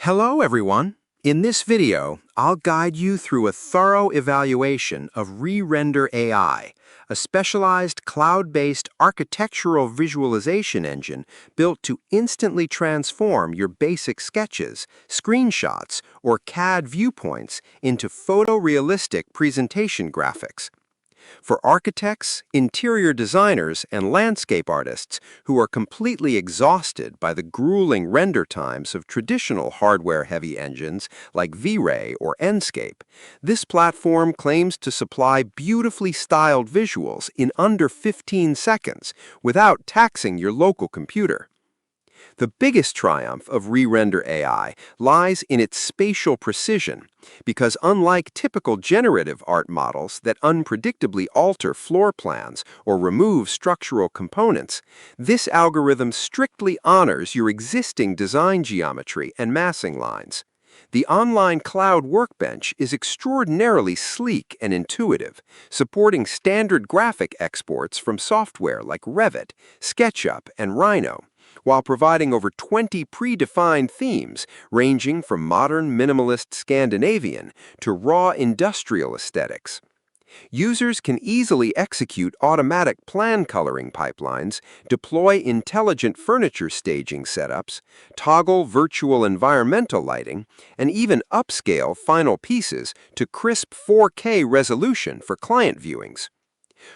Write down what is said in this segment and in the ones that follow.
Hello everyone! In this video, I'll guide you through a thorough evaluation of ReRender AI, a specialized cloud-based architectural visualization engine built to instantly transform your basic sketches, screenshots, or CAD viewpoints into photorealistic presentation graphics. For architects, interior designers, and landscape artists who are completely exhausted by the grueling render times of traditional hardware-heavy engines like V-Ray or Enscape, this platform claims to supply beautifully styled visuals in under 15 seconds without taxing your local computer. The biggest triumph of ReRender AI lies in its spatial precision, because unlike typical generative art models that unpredictably alter floor plans or remove structural components, this algorithm strictly honors your existing design geometry and massing lines. The online cloud workbench is extraordinarily sleek and intuitive, supporting standard graphic exports from software like Revit, SketchUp, and Rhino, while providing over 20 predefined themes ranging from modern minimalist Scandinavian to raw industrial aesthetics. Users can easily execute automatic plan coloring pipelines, deploy intelligent furniture staging setups, toggle virtual environmental lighting, and even upscale final pieces to crisp 4K resolution for client viewings.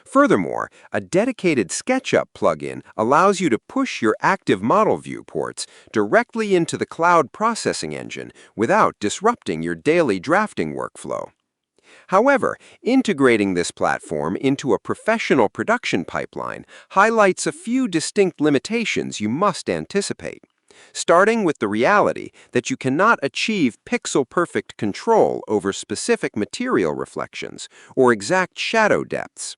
Furthermore, a dedicated SketchUp plugin allows you to push your active model viewports directly into the cloud processing engine without disrupting your daily drafting workflow. However, integrating this platform into a professional production pipeline highlights a few distinct limitations you must anticipate, starting with the reality that you cannot achieve pixel-perfect control over specific material reflections or exact shadow depths.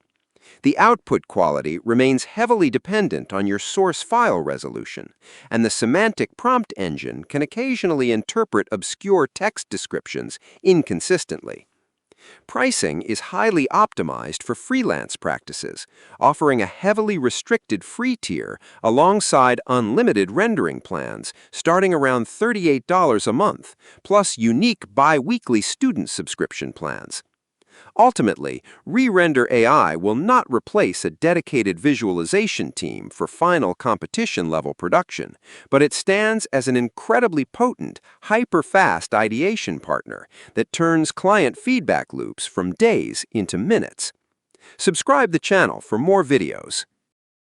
The output quality remains heavily dependent on your source file resolution, and the semantic prompt engine can occasionally interpret obscure text descriptions inconsistently. Pricing is highly optimized for freelance practices, offering a heavily restricted free tier alongside unlimited rendering plans starting around $38 a month, plus unique bi-weekly student subscription plans. Ultimately, ReRender AI will not replace a dedicated visualization team for final competition-level production, but it stands as an incredibly potent, hyper-fast ideation partner that turns client feedback loops from days into minutes. Subscribe the channel for more videos.